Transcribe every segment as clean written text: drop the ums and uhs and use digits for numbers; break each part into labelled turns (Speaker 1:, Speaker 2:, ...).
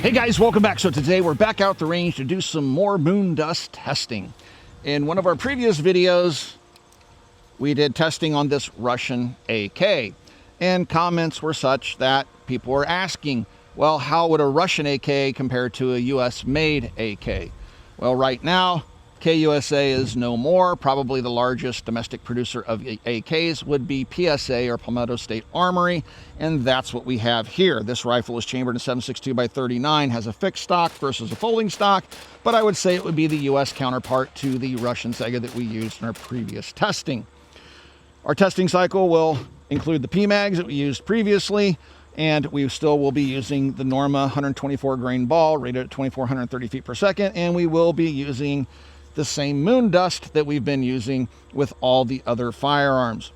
Speaker 1: Hey guys, welcome back. So today we're back out the range to do some more Moondust testing. In one of our previous videos, we did testing on this Russian AK, and comments were such that people were asking, well, how would a Russian AK compare to a US made AK? Well, right now, KUSA is no more. Probably the largest domestic producer of AKs would be PSA, or Palmetto State Armory, and that's what we have here. This rifle is chambered in 7.62 by 39, has a fixed stock versus a folding stock, but I would say it would be the US counterpart to the Russian Sega that we used in our previous testing. Our testing cycle will include the PMags that we used previously, and we still will be using the Norma 124 grain ball rated at 2,430 feet per second, and we will be using the same Moondust that we've been using with all the other firearms.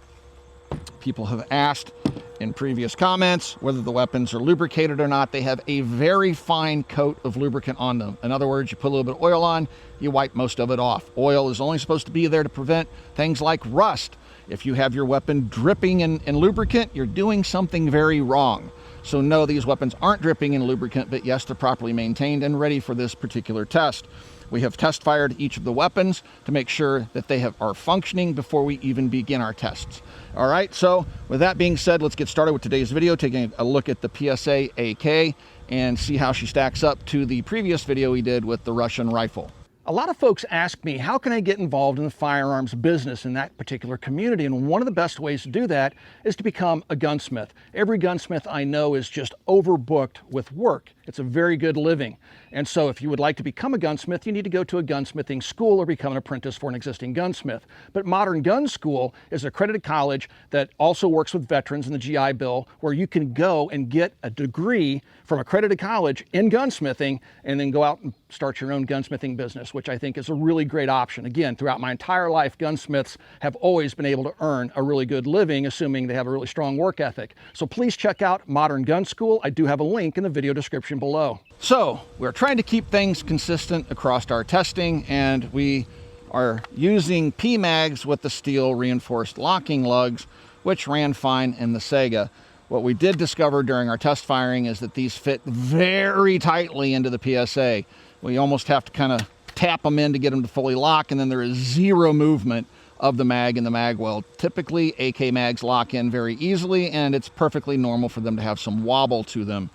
Speaker 1: People have asked in previous comments whether the weapons are lubricated or not. They have a very fine coat of lubricant on them. In other words, you put a little bit of oil on, you wipe most of it off. Oil is only supposed to be there to prevent things like rust. If you have your weapon dripping in lubricant, you're doing something very wrong. So no, these weapons aren't dripping in lubricant, but yes, they're properly maintained and ready for this particular test. We have test fired each of the weapons to make sure that they are functioning before we even begin our tests. All right, so with that being said, let's get started with today's video, taking a look at the PSA AK and see how she stacks up to the previous video we did with the Russian rifle. A lot of folks ask me, how can I get involved in the firearms business in that particular community? And one of the best ways to do that is to become a gunsmith. Every gunsmith I know is just overbooked with work. It's a very good living. And so if you would like to become a gunsmith, you need to go to a gunsmithing school or become an apprentice for an existing gunsmith. But Modern Gun School is an accredited college that also works with veterans in the GI Bill, where you can go and get a degree from accredited college in gunsmithing and then go out and start your own gunsmithing business, which I think is a really great option. Again, throughout my entire life, gunsmiths have always been able to earn a really good living, assuming they have a really strong work ethic. So please check out Modern Gun School. I do have a link in the video description below. So we're trying to keep things consistent across our testing, and we are using PMags with the steel reinforced locking lugs, which ran fine in the Sega. What we did discover during our test firing is that these fit very tightly into the PSA. We almost have to kind of tap them in to get them to fully lock, and then there is zero movement of the mag in the mag well. Typically, AK mags lock in very easily, and it's perfectly normal for them to have some wobble to them.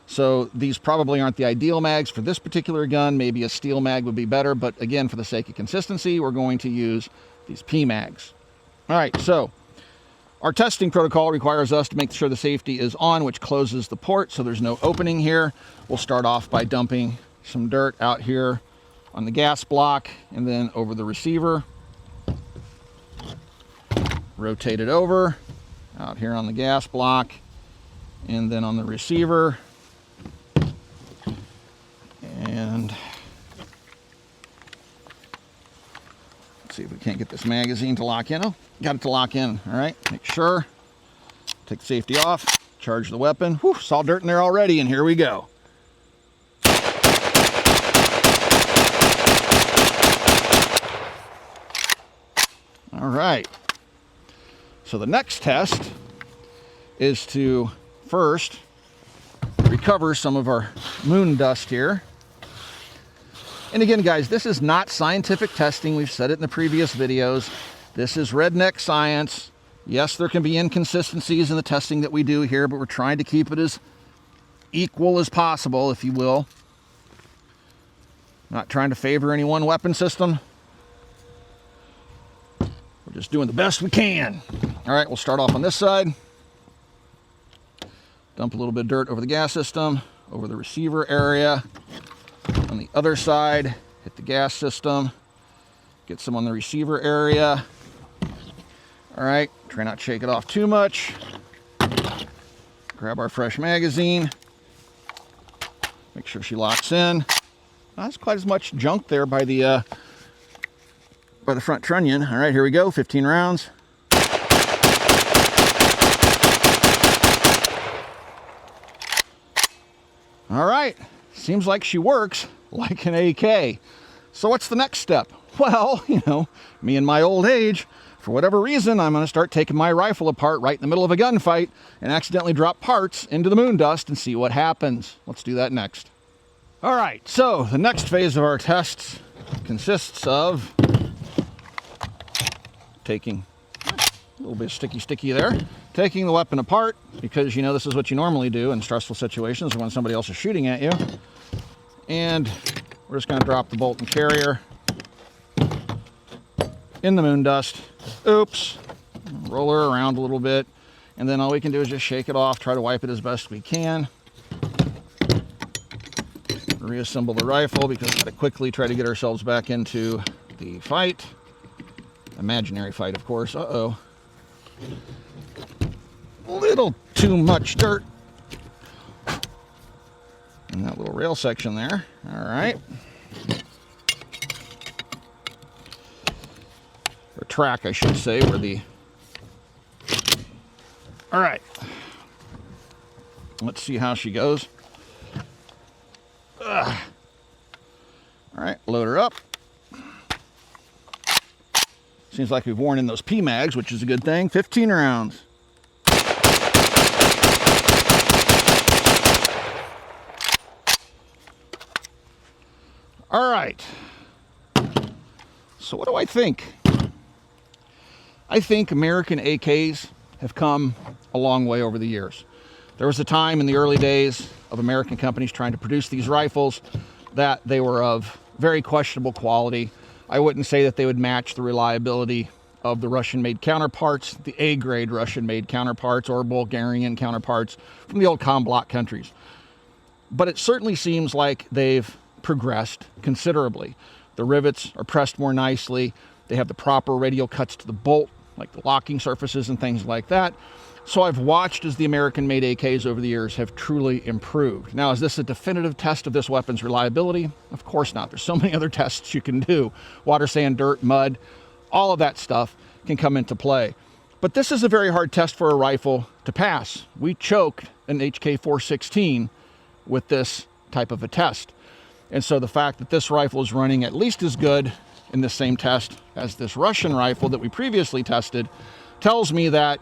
Speaker 1: So these probably aren't the ideal mags for this particular gun. Maybe a steel mag would be better, but again, for the sake of consistency, we're going to use these PMags. All right, so our testing protocol requires us to make sure the safety is on, which closes the port, so there's no opening here. We'll start off by dumping some dirt out here on the gas block and then over the receiver. Rotate it over out here on the gas block and then on the receiver. And let's see if we can't get this magazine to lock in. Oh, got it to lock in. All right, make sure. Take the safety off, charge the weapon. Whew, saw dirt in there already, and here we go. All right. So the next test is to first recover some of our Moondust here. And again, guys, this is not scientific testing. We've said it in the previous videos. This is redneck science. Yes, there can be inconsistencies in the testing that we do here, but we're trying to keep it as equal as possible, if you will. Not trying to favor any one weapon system. We're just doing the best we can. All right, we'll start off on this side. Dump a little bit of dirt over the gas system, over the receiver area. On the other side, hit the gas system, get some on the receiver area. All right, try not to shake it off too much. Grab our fresh magazine. Make sure she locks in. Not as quite as much junk there by the front trunnion. All right, here we go, 15 rounds. All right, seems like she works like an AK. So what's the next step? Well, you know, me and my old age, for whatever reason, I'm going to start taking my rifle apart right in the middle of a gunfight and accidentally drop parts into the Moondust and see what happens. Let's do that next. All right, so the next phase of our tests consists of taking a little bit sticky there, taking the weapon apart, because you know this is what you normally do in stressful situations when somebody else is shooting at you. And we're just going to drop the bolt and carrier in the Moondust. Oops. Roll her around a little bit, and then all we can do is just shake it off, try to wipe it as best we can. Reassemble the rifle because we've got to quickly try to get ourselves back into the fight. Imaginary fight, of course. Uh-oh. A little too much dirt in that little rail section there. All right. Or track, I should say, where the... All right. Let's see how she goes. Ugh. All right, load her up. Seems like we've worn in those P-mags, which is a good thing. 15 rounds. All right. So what do I think? I think American AKs have come a long way over the years. There was a time in the early days of American companies trying to produce these rifles that they were of very questionable quality. I wouldn't say that they would match the reliability of the Russian-made counterparts, the A-grade Russian-made counterparts or Bulgarian counterparts from the old Bloc countries. But it certainly seems like they've progressed considerably. The rivets are pressed more nicely. They have the proper radial cuts to the bolt, like the locking surfaces and things like that. So I've watched as the American-made AKs over the years have truly improved. Now, is this a definitive test of this weapon's reliability? Of course not. There's so many other tests you can do. Water, sand, dirt, mud, all of that stuff can come into play. But this is a very hard test for a rifle to pass. We choked an HK416 with this type of a test. And so the fact that this rifle is running at least as good in the same test as this Russian rifle that we previously tested tells me that,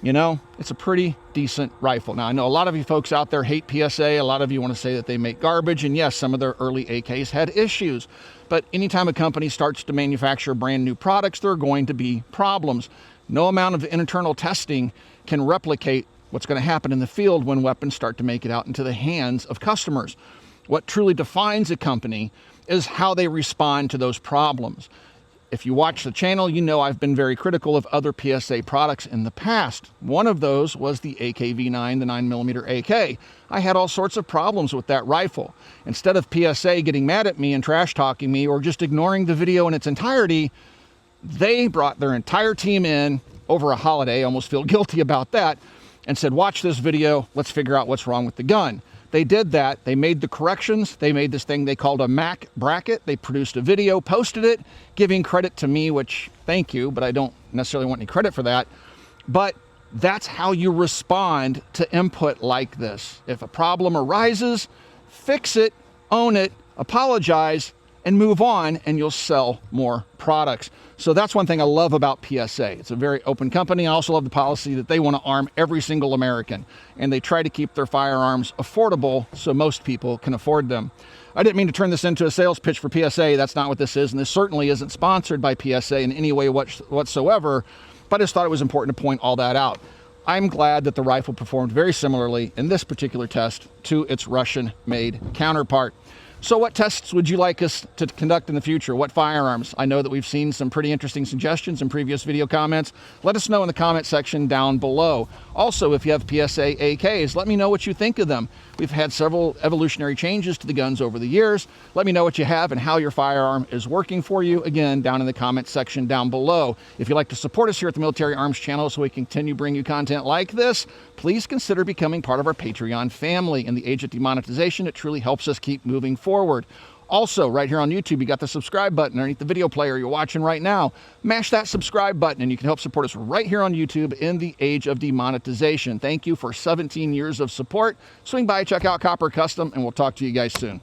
Speaker 1: you know, it's a pretty decent rifle. Now, I know a lot of you folks out there hate PSA. A lot of you want to say that they make garbage. And yes, some of their early AKs had issues. But anytime a company starts to manufacture brand new products, there are going to be problems. No amount of internal testing can replicate what's going to happen in the field when weapons start to make it out into the hands of customers. What truly defines a company is how they respond to those problems. If you watch the channel, you know I've been very critical of other PSA products in the past. One of those was the AKV9, the 9mm AK. I had all sorts of problems with that rifle. Instead of PSA getting mad at me and trash talking me or just ignoring the video in its entirety, they brought their entire team in over a holiday, I almost feel guilty about that, and said, watch this video, let's figure out what's wrong with the gun. They did that. They made the corrections. They made this thing they called a MAC bracket. They produced a video, posted it, giving credit to me, which thank you, but I don't necessarily want any credit for that. But that's how you respond to input like this. If a problem arises, fix it, own it, apologize, and move on, and you'll sell more products. So that's one thing I love about PSA. It's a very open company. I also love the policy that they want to arm every single American, and they try to keep their firearms affordable so most people can afford them. I didn't mean to turn this into a sales pitch for PSA. That's not what this is, and this certainly isn't sponsored by PSA in any way whatsoever, but I just thought it was important to point all that out. I'm glad that the rifle performed very similarly in this particular test to its Russian-made counterpart. So what tests would you like us to conduct in the future? What firearms? I know that we've seen some pretty interesting suggestions in previous video comments. Let us know in the comment section down below. Also, if you have PSA AKs, let me know what you think of them. We've had several evolutionary changes to the guns over the years. Let me know what you have and how your firearm is working for you, again, down in the comment section down below. If you'd like to support us here at the Military Arms channel so we can continue bringing you content like this, please consider becoming part of our Patreon family. In the age of demonetization, it truly helps us keep moving forward. Also, right here on YouTube, you got the subscribe button underneath the video player you're watching right now. Mash that subscribe button and you can help support us right here on YouTube in the age of demonetization. Thank you for 17 years of support. Swing by, check out Copper Custom, and we'll talk to you guys soon.